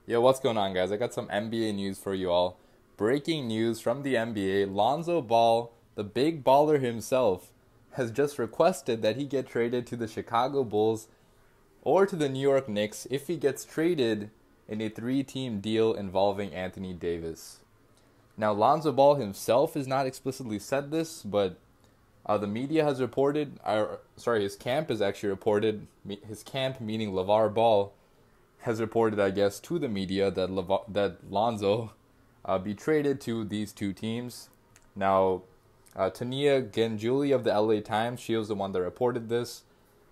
Yo, what's going on, guys? I got some NBA news for you all. Breaking news from the NBA: Lonzo Ball, the big baller himself, has just requested that he get traded to the Chicago Bulls or to the New York Knicks if he gets traded in a three-team deal involving Anthony Davis. Now, Lonzo Ball himself has not explicitly said this, but the media has reported, his camp has actually reported, his camp meaning LeVar Ball, has reported, I guess, to the media that Lonzo be traded to these two teams. Now, Tania Ganguli of the LA Times, she was the one that reported this.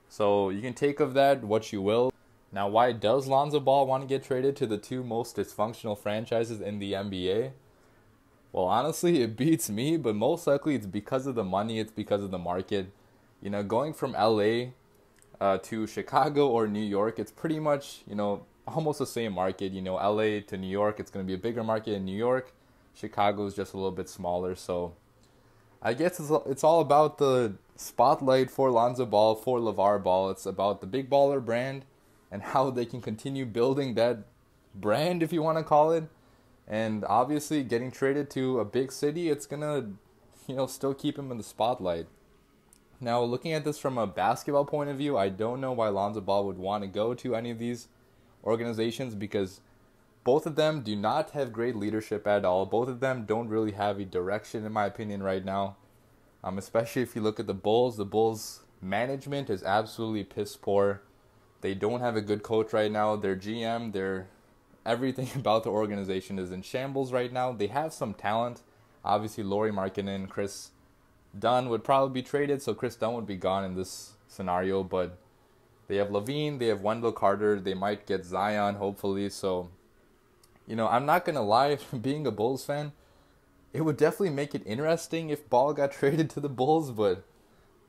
So you can take of that what you will. Now, why does Lonzo Ball want to get traded to the two most dysfunctional franchises in the NBA? Well, honestly, it beats me, but most likely it's because of the money, it's because of the market. Going from LA to Chicago or New York, it's pretty much, almost the same market. LA to New York, it's going to be a bigger market in New York. Chicago is just a little bit smaller. So I guess it's all about the spotlight for Lonzo Ball, for LeVar Ball. It's about the big baller brand and how they can continue building that brand, if you want to call it. And obviously getting traded to a big city, it's going to, still keep him in the spotlight. Now, looking at this from a basketball point of view, I don't know why Lonzo Ball would want to go to any of these organizations because both of them do not have great leadership at all. Both of them don't really have a direction, in my opinion, right now. Especially if you look at the Bulls management is absolutely piss poor. They don't have a good coach right now. Their GM, everything about the organization is in shambles right now. They have some talent. Obviously, Lauri Markkanen, Chris Dunn would probably be traded, so Chris Dunn would be gone in this scenario. But they have Levine, they have Wendell Carter, they might get Zion, hopefully. So, I'm not going to lie, being a Bulls fan, it would definitely make it interesting if Ball got traded to the Bulls, but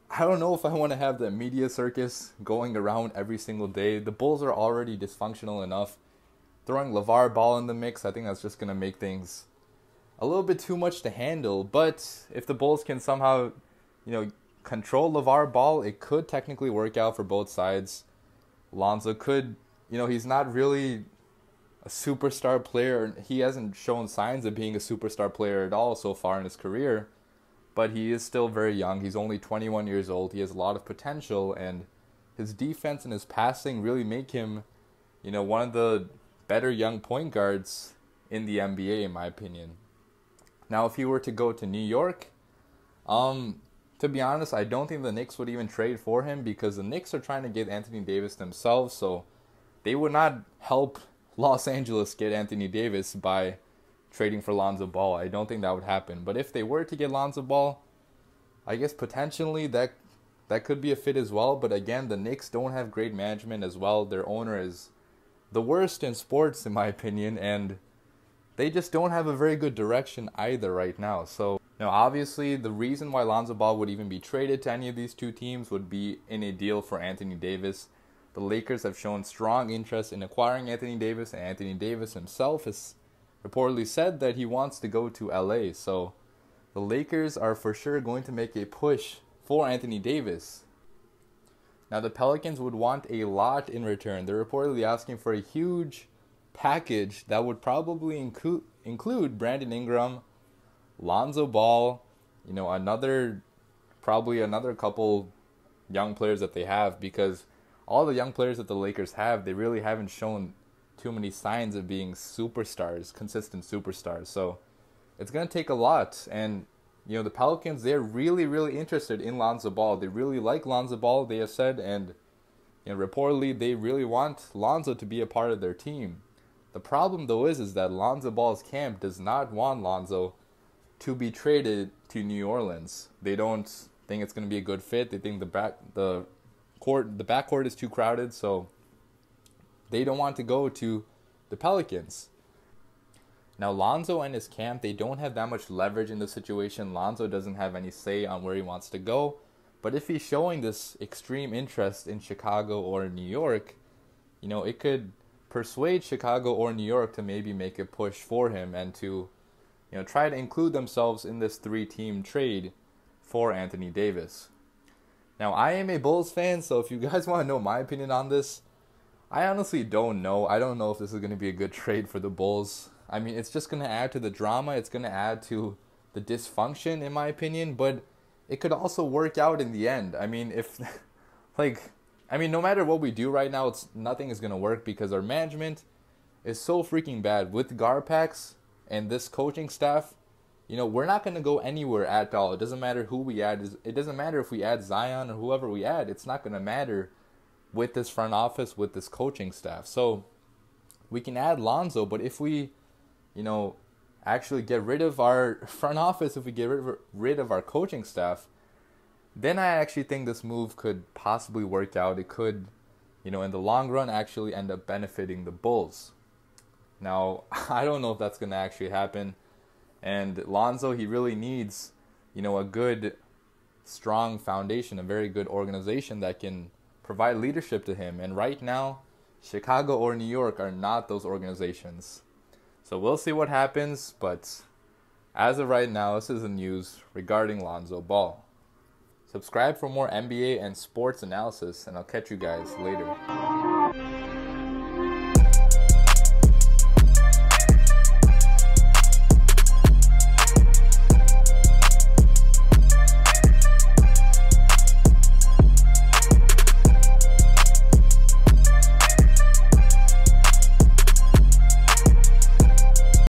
I don't know if I want to have the media circus going around every single day. The Bulls are already dysfunctional enough. Throwing LeVar Ball in the mix, I think that's just going to make things a little bit too much to handle. But if the Bulls can somehow, control LeVar Ball, it could technically work out for both sides. Lonzo could, he's not really a superstar player. He hasn't shown signs of being a superstar player at all so far in his career. But he is still very young. He's only 21 years old. He has a lot of potential. And his defense and his passing really make him, one of the better young point guards in the NBA, in my opinion. Now, if he were to go to New York, to be honest, I don't think the Knicks would even trade for him because the Knicks are trying to get Anthony Davis themselves, so they would not help Los Angeles get Anthony Davis by trading for Lonzo Ball. I don't think that would happen. But if they were to get Lonzo Ball, I guess potentially that could be a fit as well. But again, the Knicks don't have great management as well. Their owner is the worst in sports, in my opinion, and they just don't have a very good direction either right now. So, obviously, the reason why Lonzo Ball would even be traded to any of these two teams would be in a deal for Anthony Davis. The Lakers have shown strong interest in acquiring Anthony Davis, and Anthony Davis himself has reportedly said that he wants to go to LA. So, the Lakers are for sure going to make a push for Anthony Davis. Now, the Pelicans would want a lot in return. They're reportedly asking for a huge package that would probably include Brandon Ingram, Lonzo Ball, probably another couple young players that they have, because all the young players that the Lakers have, they really haven't shown too many signs of being superstars, consistent superstars. So it's going to take a lot. And the Pelicans, they're really, really interested in Lonzo Ball. They really like Lonzo Ball, they have said, and reportedly they really want Lonzo to be a part of their team. The problem, though, is that Lonzo Ball's camp does not want Lonzo to be traded to New Orleans. They don't think it's going to be a good fit. They think the backcourt is too crowded, so they don't want to go to the Pelicans. Now, Lonzo and his camp, they don't have that much leverage in the situation. Lonzo doesn't have any say on where he wants to go. But if he's showing this extreme interest in Chicago or New York, it could persuade Chicago or New York to maybe make a push for him and to, try to include themselves in this three-team trade for Anthony Davis. Now, I am a Bulls fan, so if you guys want to know my opinion on this, I honestly don't know. I don't know if this is going to be a good trade for the Bulls. I mean, it's just going to add to the drama. It's going to add to the dysfunction, in my opinion. But it could also work out in the end. I mean, if, no matter what we do right now, nothing is going to work because our management is so freaking bad. With Garpax and this coaching staff, we're not going to go anywhere at all. It doesn't matter who we add. It doesn't matter if we add Zion or whoever we add. It's not going to matter with this front office, with this coaching staff. So we can add Lonzo, but if we, actually get rid of our front office, if we get rid of our coaching staff, then I actually think this move could possibly work out. It could, in the long run, actually end up benefiting the Bulls. Now, I don't know if that's going to actually happen. And Lonzo, he really needs, a good, strong foundation, a very good organization that can provide leadership to him. And right now, Chicago or New York are not those organizations. So we'll see what happens. But as of right now, this is the news regarding Lonzo Ball. Subscribe for more NBA and sports analysis, and I'll catch you guys later.